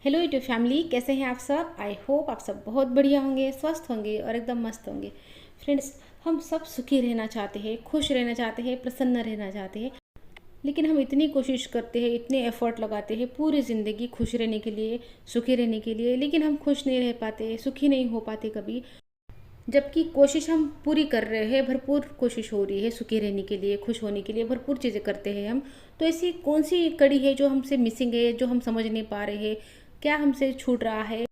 Hello YouTube family, कैसे हैं आप सब। आई होप आप सब बहुत बढ़िया होंगे, स्वस्थ होंगे और एकदम मस्त होंगे। फ्रेंड्स, हम सब सुखी रहना चाहते हैं, खुश रहना चाहते हैं, प्रसन्न रहना चाहते हैं। लेकिन हम इतनी कोशिश करते हैं, इतने एफर्ट लगाते हैं पूरी ज़िंदगी खुश रहने के लिए, सुखी रहने के लिए, लेकिन हम खुश नहीं रह पाते, सुखी नहीं हो पाते कभी। जबकि कोशिश हम पूरी कर रहे हैं, भरपूर कोशिश हो रही है सुखी रहने के लिए, खुश होने के लिए, भरपूर चीज़ें करते हैं हम। तो ऐसी कौन सी कड़ी है जो हमसे मिसिंग है, जो हम समझ नहीं पा रहे हैं, क्या हमसे छूट रहा है।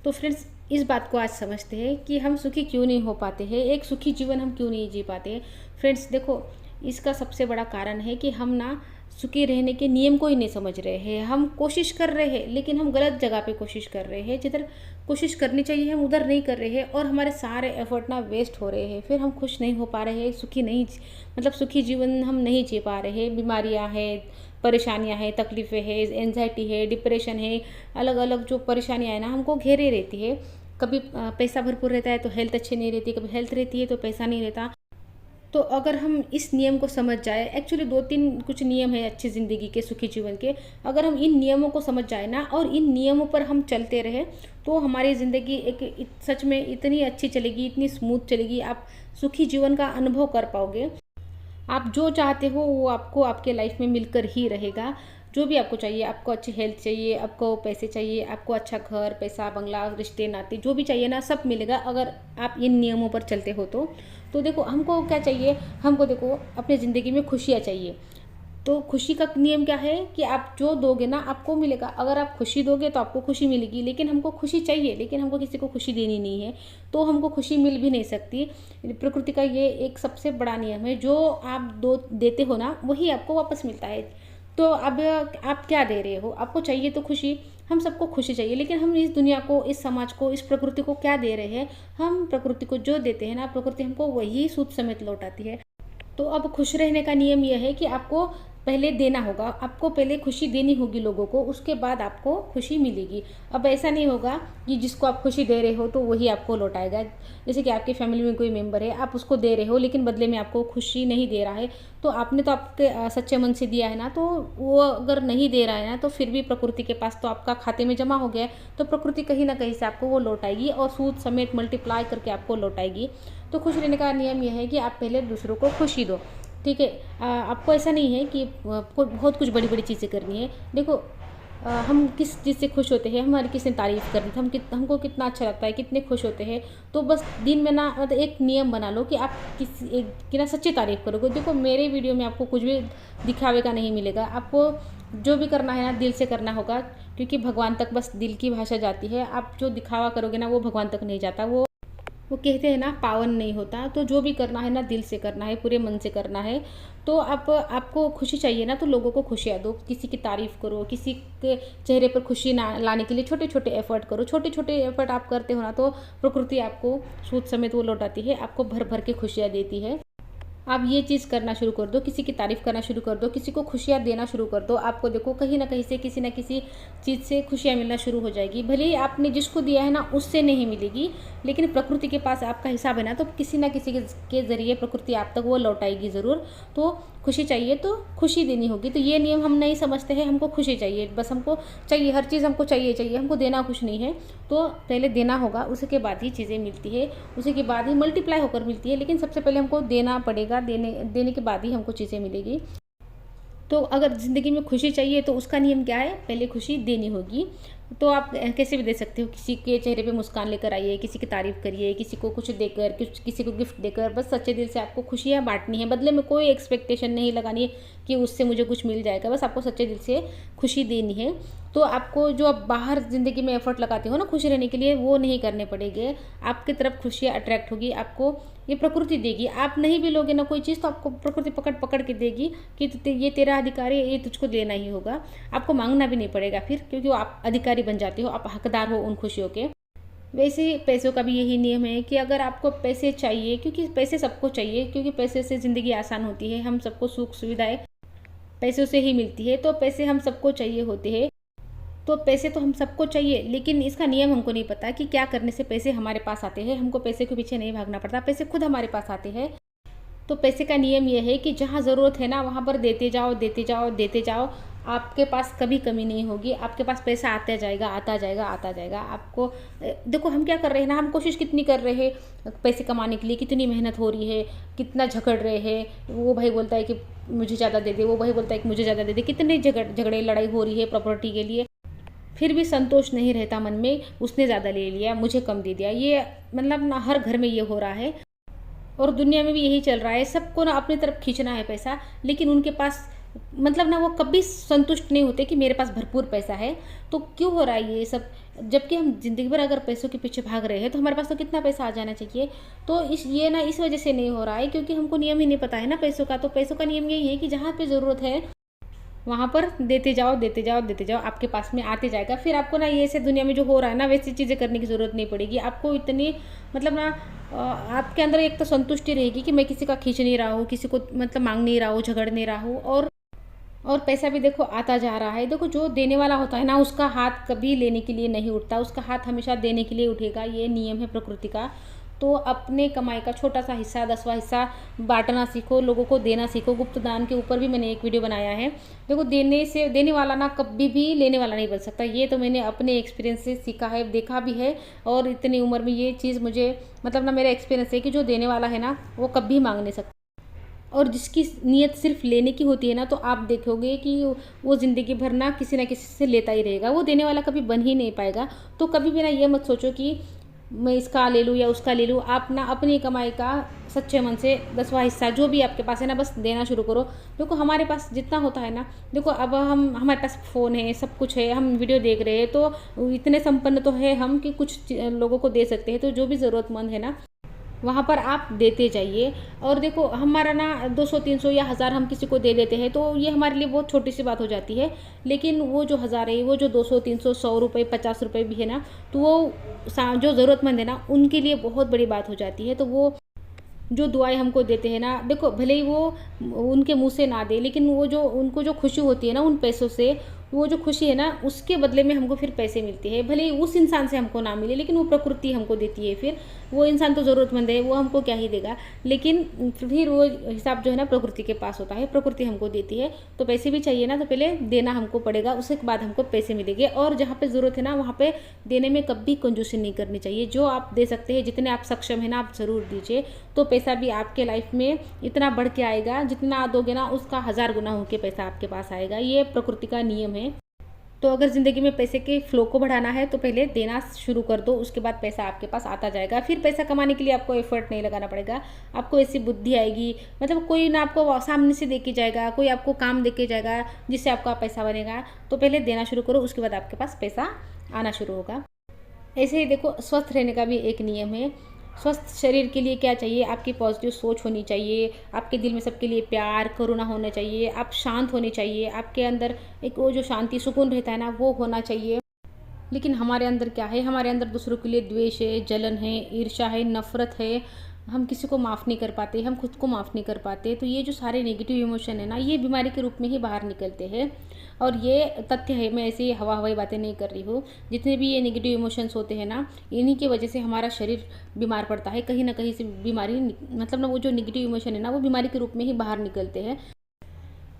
तो फ्रेंड्स, इस बात को आज समझते हैं कि हम सुखी क्यों नहीं हो पाते हैं, एक सुखी जीवन हम क्यों नहीं जी पाते हैं। फ्रेंड्स देखो, इसका सबसे बड़ा कारण है कि हम ना सुखी रहने के नियम को ही नहीं समझ रहे हैं। हम कोशिश कर रहे हैं लेकिन हम गलत जगह पे कोशिश कर रहे हैं। जिधर कोशिश करनी चाहिए हम उधर नहीं कर रहे हैं और हमारे सारे एफर्ट ना वेस्ट हो रहे हैं। फिर हम खुश नहीं हो पा रहे हैं, सुखी नहीं, मतलब सुखी जीवन हम नहीं जी पा रहे हैं। बीमारियां हैं, परेशानियां हैं, तकलीफ़ें हैं, एनजाइटी है, डिप्रेशन है, अलग अलग जो परेशानियां हैं ना हमको घेरे रहती है। कभी पैसा भरपूर रहता है तो हेल्थ अच्छी नहीं रहती, कभी हेल्थ रहती है तो पैसा नहीं रहता। तो अगर हम इस नियम को समझ जाए, एक्चुअली दो तीन कुछ नियम है अच्छी ज़िंदगी के, सुखी जीवन के। अगर हम इन नियमों को समझ जाए ना और इन नियमों पर हम चलते रहे तो हमारी ज़िंदगी सच में इतनी अच्छी चलेगी, इतनी स्मूथ चलेगी। आप सुखी जीवन का अनुभव कर पाओगे। आप जो चाहते हो वो आपको आपके लाइफ में मिलकर ही रहेगा। जो भी आपको चाहिए, आपको अच्छी हेल्थ चाहिए, आपको पैसे चाहिए, आपको अच्छा घर, पैसा, बंगला, रिश्ते नाते, जो भी चाहिए ना सब मिलेगा अगर आप इन नियमों पर चलते हो तो देखो, हमको क्या चाहिए, हमको देखो अपनी ज़िंदगी में खुशियाँ चाहिए। तो खुशी का नियम क्या है कि आप जो दोगे ना आपको मिलेगा। अगर आप खुशी दोगे तो आपको खुशी मिलेगी। लेकिन हमको खुशी चाहिए, लेकिन हमको किसी को खुशी देनी नहीं है तो हमको खुशी मिल भी नहीं सकती। प्रकृति का ये एक सबसे बड़ा नियम है, जो आप दो देते हो ना वही आपको वापस मिलता है। तो अब आप क्या दे रहे हो, आपको चाहिए तो खुशी, हम सबको खुशी चाहिए, लेकिन हम इस दुनिया को, इस समाज को, इस प्रकृति को क्या दे रहे हैं। हम प्रकृति को जो देते हैं ना, प्रकृति हमको वही सूद समेत लौटाती है। तो अब खुश रहने का नियम यह है कि आपको पहले देना होगा, आपको पहले खुशी देनी होगी लोगों को, उसके बाद आपको खुशी मिलेगी। अब ऐसा नहीं होगा कि जिसको आप खुशी दे रहे हो तो वही आपको लौटाएगा। जैसे कि आपकी फैमिली में कोई मेंबर है, आप उसको दे रहे हो लेकिन बदले में आपको खुशी नहीं दे रहा है, तो आपने तो आपके सच्चे मन से दिया है ना, तो वो अगर नहीं दे रहा है ना तो फिर भी प्रकृति के पास तो आपका खाते में जमा हो गया है, तो प्रकृति कहीं ना कहीं से आपको वो लौटाएगी और सूद समेत मल्टीप्लाई करके आपको लौटाएगी। तो खुश रहने का नियम यह है कि आप पहले दूसरों को खुशी दो। ठीक है। आपको ऐसा नहीं है कि आपको बहुत कुछ बड़ी बड़ी चीज़ें करनी है। देखो, हम किस चीज़ से खुश होते हैं, हमारी किसने तारीफ़ करनी, हमको कितना अच्छा लगता है, कितने खुश होते हैं। तो बस दिन में ना, मतलब एक नियम बना लो कि आप किसी एक की ना सच्ची तारीफ़ करोगे। देखो, मेरे वीडियो में आपको कुछ भी दिखावे का नहीं मिलेगा। आपको जो भी करना है ना दिल से करना होगा, क्योंकि भगवान तक बस दिल की भाषा जाती है। आप जो दिखावा करोगे ना वो भगवान तक नहीं जाता। वो कहते हैं ना, पावन नहीं होता। तो जो भी करना है ना दिल से करना है, पूरे मन से करना है। तो आपको खुशी चाहिए ना तो लोगों को खुशियाँ दो, किसी की तारीफ़ करो, किसी के चेहरे पर खुशी ना लाने के लिए छोटे छोटे एफर्ट करो। छोटे छोटे एफर्ट आप करते हो ना तो प्रकृति आपको सूद समेत वो लौटाती है, आपको भर भर के खुशियाँ देती है। आप ये चीज़ करना शुरू कर दो, किसी की तारीफ़ करना शुरू कर दो, किसी को खुशियाँ देना शुरू कर दो। आपको देखो कहीं ना कहीं से, किसी ना किसी चीज़ से खुशियाँ मिलना शुरू हो जाएगी। भले ही आपने जिसको दिया है ना उससे नहीं मिलेगी, लेकिन प्रकृति के पास आपका हिसाब है ना, तो किसी ना किसी के ज़रिए प्रकृति आप तक वो लौटाएगी ज़रूर। तो खुशी चाहिए तो खुशी देनी होगी। तो ये नियम हम नहीं समझते हैं। हमको खुशी चाहिए, बस हमको चाहिए, हर चीज़ हमको चाहिए, हमको देना कुछ नहीं है। तो पहले देना होगा, उसके बाद ही चीज़ें मिलती है, उसी के बाद ही मल्टीप्लाई होकर मिलती है। लेकिन सबसे पहले हमको देना पड़ेगा, देने के बाद ही हमको चीज़ें मिलेगी। तो अगर ज़िंदगी में खुशी चाहिए तो उसका नियम क्या है, पहले खुशी देनी होगी। तो आप कैसे भी दे सकते हो, किसी के चेहरे पे मुस्कान लेकर आइए, किसी की तारीफ़ करिए, किसी को कुछ देकर, किसी को गिफ्ट देकर, बस सच्चे दिल से आपको खुशियाँ बांटनी है। बदले में कोई एक्सपेक्टेशन नहीं लगानी है कि उससे मुझे कुछ मिल जाएगा, बस आपको सच्चे दिल से खुशी देनी है। तो आपको जो आप बाहर ज़िंदगी में एफर्ट लगाते हो ना खुश रहने के लिए, वो नहीं करने पड़ेंगे। आपकी तरफ खुशियाँ अट्रैक्ट होगी, आपको ये प्रकृति देगी। आप नहीं भी लोगे ना कोई चीज़ तो आपको प्रकृति पकड़ पकड़ के देगी कि ये तेरा अधिकार है, ये तुझको लेना ही होगा। आपको मांगना भी नहीं पड़ेगा फिर, क्योंकि आप अधिकारी बन जाते हो, आप हकदार हो उन खुशियों के। वैसे ही पैसों का भी यही नियम है कि अगर आपको पैसे चाहिए, क्योंकि पैसे सबको चाहिए, क्योंकि पैसे से ज़िंदगी आसान होती है, हम सबको सुख सुविधाएं पैसों से ही मिलती है। तो पैसे हम सबको चाहिए होते हैं। तो पैसे तो हम सबको चाहिए, लेकिन इसका नियम हमको नहीं पता कि क्या करने से पैसे हमारे पास आते हैं। हमको पैसे के पीछे नहीं भागना पड़ता, पैसे खुद हमारे पास आते हैं। तो पैसे का नियम यह है कि जहाँ ज़रूरत है ना वहाँ पर देते जाओ, देते जाओ, देते जाओ। आपके पास कभी कमी नहीं होगी। आपके पास पैसा आता जाएगा, आता जाएगा, आता जाएगा। आपको देखो हम क्या कर रहे हैं ना, हम कोशिश कितनी कर रहे हैं पैसे कमाने के लिए, कितनी मेहनत हो रही है, कितना झगड़ रहे हैं। वो भाई बोलता है कि मुझे ज़्यादा दे दे, वो भाई बोलता है कि मुझे ज़्यादा दे दे, कितने झगड़े लड़ाई हो रही है प्रॉपर्टी के लिए। फिर भी संतोष नहीं रहता मन में, उसने ज़्यादा ले लिया, मुझे कम दे दिया। ये मतलब ना हर घर में ये हो रहा है और दुनिया में भी यही चल रहा है। सबको ना अपनी तरफ खींचना है पैसा, लेकिन उनके पास मतलब ना वो कभी संतुष्ट नहीं होते कि मेरे पास भरपूर पैसा है। तो क्यों हो रहा है ये सब? जबकि हम ज़िंदगी भर अगर पैसों के पीछे भाग रहे हैं तो हमारे पास तो कितना पैसा आ जाना चाहिए। तो इस वजह से नहीं हो रहा है क्योंकि हमको नियम ही नहीं पता है ना पैसों का। तो पैसों का नियम यही है कि जहाँ पे ज़रूरत है वहाँ पर देते जाओ, देते जाओ, देते जाओ, आपके पास में आते जाएगा। फिर आपको ना ये ऐसे दुनिया में जो हो रहा है ना वैसी चीज़ें करने की ज़रूरत नहीं पड़ेगी आपको। इतनी मतलब ना आपके अंदर एक तो संतुष्टि रहेगी कि मैं किसी का खींच नहीं रहा हूँ, किसी को मतलब मांग नहीं रहा हूँ, झगड़ नहीं रहा हूँ। और पैसा भी देखो आता जा रहा है। देखो जो देने वाला होता है ना उसका हाथ कभी लेने के लिए नहीं उठता, उसका हाथ हमेशा देने के लिए उठेगा। ये नियम है प्रकृति का। तो अपने कमाई का छोटा सा हिस्सा, 10वां हिस्सा बांटना सीखो, लोगों को देना सीखो। गुप्त दान के ऊपर भी मैंने एक वीडियो बनाया है। देखो देने वाला ना कभी भी लेने वाला नहीं बन सकता। ये तो मैंने अपने एक्सपीरियंस से सीखा है, देखा भी है। और इतनी उम्र में ये चीज़ मुझे मतलब ना मेरा एक्सपीरियंस है कि जो देने वाला है ना वो कभी मांग नहीं सकता। और जिसकी नीयत सिर्फ लेने की होती है ना तो आप देखोगे कि वो ज़िंदगी भर ना किसी से लेता ही रहेगा, वो देने वाला कभी बन ही नहीं पाएगा। तो कभी भी ना ये मत सोचो कि मैं इसका ले लूँ या उसका ले लूँ। आप ना अपनी कमाई का सच्चे मन से 10वां हिस्सा जो भी आपके पास है ना बस देना शुरू करो। देखो हमारे पास जितना होता है ना, देखो अब हमारे पास फ़ोन है, सब कुछ है, हम वीडियो देख रहे हैं तो इतने संपन्न तो है हम कि कुछ लोगों को दे सकते हैं। तो जो भी ज़रूरतमंद है ना वहाँ पर आप देते जाइए। और देखो हमारा ना 200 300 या 1000 हम किसी को दे देते हैं तो ये हमारे लिए बहुत छोटी सी बात हो जाती है। लेकिन वो जो 1000 है, वो जो 200 300 100 रुपये 50 रुपये भी है ना, तो वो जो ज़रूरतमंद है ना उनके लिए बहुत बड़ी बात हो जाती है। तो वो जो दुआएं हमको देते हैं ना, देखो भले ही वो उनके मुंह से ना दे, लेकिन वो जो उनको जो खुशी होती है ना उन पैसों से, वो जो खुशी है ना उसके बदले में हमको फिर पैसे मिलते हैं। भले ही उस इंसान से हमको ना मिले, लेकिन वो प्रकृति हमको देती है। फिर वो इंसान तो ज़रूरतमंद है, वो हमको क्या ही देगा, लेकिन फिर वो हिसाब जो है ना प्रकृति के पास होता है, प्रकृति हमको देती है। तो पैसे भी चाहिए ना तो पहले देना हमको पड़ेगा, उसके बाद हमको पैसे मिलेंगे। और जहाँ पे ज़रूरत है ना वहाँ पे देने में कभी कंजूसी नहीं करनी चाहिए। जो आप दे सकते हैं, जितने आप सक्षम है ना आप ज़रूर दीजिए। तो पैसा भी आपके लाइफ में इतना बढ़ के आएगा, जितना दोगे ना उसका 1000 गुना होकर पैसा आपके पास आएगा। ये प्रकृति का नियम है। तो अगर ज़िंदगी में पैसे के फ्लो को बढ़ाना है तो पहले देना शुरू कर दो, उसके बाद पैसा आपके पास आता जाएगा। फिर पैसा कमाने के लिए आपको एफर्ट नहीं लगाना पड़ेगा, आपको ऐसी बुद्धि आएगी। मतलब कोई ना आपको सामने से दे के जाएगा, कोई आपको काम दे के जाएगा जिससे आपका पैसा बनेगा। तो पहले देना शुरू करो, उसके बाद आपके पास पैसा आना शुरू होगा। ऐसे ही देखो स्वस्थ रहने का भी एक नियम है। स्वस्थ शरीर के लिए क्या चाहिए? आपकी पॉजिटिव सोच होनी चाहिए, आपके दिल में सबके लिए प्यार करुणा होना चाहिए, आप शांत होने चाहिए, आपके अंदर एक वो जो शांति सुकून रहता है ना वो होना चाहिए। लेकिन हमारे अंदर क्या है? हमारे अंदर दूसरों के लिए द्वेष है, जलन है, ईर्ष्या है, नफरत है। हम किसी को माफ़ नहीं कर पाते, हम खुद को माफ़ नहीं कर पाते। तो ये जो सारे नेगेटिव इमोशन है ना ये बीमारी के रूप में ही बाहर निकलते हैं। और ये तथ्य है, मैं ऐसी हवाई बातें नहीं कर रही हूँ। जितने भी ये नेगेटिव इमोशंस होते हैं ना इन्हीं की वजह से हमारा शरीर बीमार पड़ता है। कहीं ना कहीं से बीमारी मतलब ना वो जो नेगेटिव इमोशन है ना वो बीमारी के रूप में ही बाहर निकलते हैं।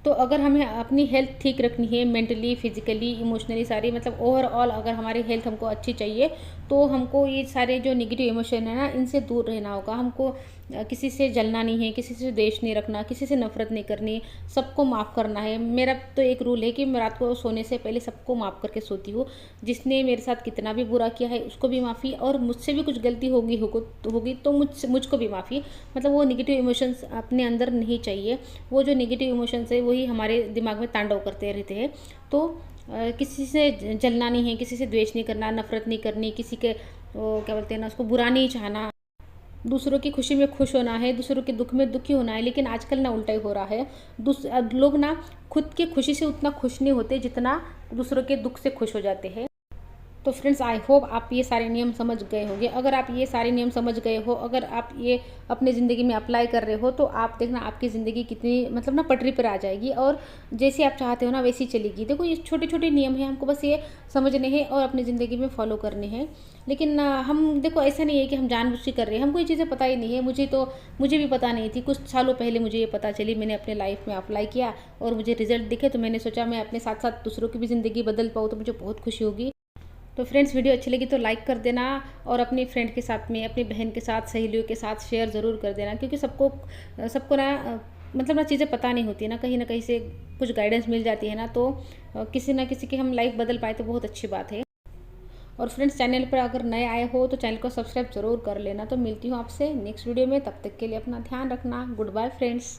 तो अगर हमें अपनी हेल्थ ठीक रखनी है, मेंटली, फिजिकली, इमोशनली सारी मतलब ओवरऑल अगर हमारी हेल्थ हमको अच्छी चाहिए तो हमको ये सारे जो नेगेटिव इमोशन है ना इनसे दूर रहना होगा। हमको किसी से जलना नहीं है, किसी से द्वेष नहीं रखना, किसी से नफरत नहीं करनी, सबको माफ़ करना है। मेरा तो एक रूल है कि मैं रात को सोने से पहले सबको माफ़ करके सोती हूँ। जिसने मेरे साथ कितना भी बुरा किया है उसको भी माफ़ी, और मुझसे भी कुछ गलती होगी तो मुझको भी माफ़ी। मतलब वो नेगेटिव इमोशंस अपने अंदर नहीं चाहिए। वो जो नेगेटिव इमोशंस है वही हमारे दिमाग में तांडव करते रहते हैं। तो किसी से जलना नहीं है, किसी से द्वेष नहीं करना, नफरत नहीं करनी, किसी के क्या बोलते हैं ना उसको बुरा नहीं चाहना, दूसरों की खुशी में खुश होना है, दूसरों के दुख में दुखी होना है। लेकिन आजकल ना उल्टा ही हो रहा है। लोग ना खुद के खुशी से उतना खुश नहीं होते जितना दूसरों के दुख से खुश हो जाते हैं। तो फ्रेंड्स आई होप आप ये सारे नियम समझ गए होंगे। अगर आप ये सारे नियम समझ गए हो, अगर आप ये अपनी ज़िंदगी में अप्लाई कर रहे हो, तो आप देखना आपकी ज़िंदगी कितनी मतलब ना पटरी पर आ जाएगी और जैसे आप चाहते हो ना वैसी चलेगी। देखो ये छोटे छोटे नियम हैं, हमको बस ये समझने हैं और अपनी ज़िंदगी में फॉलो करने हैं। लेकिन हम देखो ऐसा नहीं है कि हम जानबूझ के कर रहे हैं, हमको ये चीज़ें पता ही नहीं है। मुझे भी पता नहीं थी, कुछ सालों पहले मुझे ये पता चली, मैंने अपने लाइफ में अप्लाई किया और मुझे रिजल्ट दिखे, तो मैंने सोचा मैं अपने साथ साथ दूसरों की भी ज़िंदगी बदल पाऊँ तो मुझे बहुत खुशी होगी। तो फ्रेंड्स वीडियो अच्छी लगी तो लाइक कर देना और अपने फ्रेंड के साथ में, अपनी बहन के साथ, सहेलियों के साथ शेयर ज़रूर कर देना, क्योंकि सबको सबको मतलब ना चीज़ें पता नहीं होती ना, कहीं ना कहीं से कुछ गाइडेंस मिल जाती है ना, तो किसी ना किसी की हम लाइफ बदल पाए तो बहुत अच्छी बात है। और फ्रेंड्स चैनल पर अगर नए आए हो तो चैनल को सब्सक्राइब ज़रूर कर लेना। तो मिलती हूँ आपसे नेक्स्ट वीडियो में, तब तक के लिए अपना ध्यान रखना। Goodbye friends.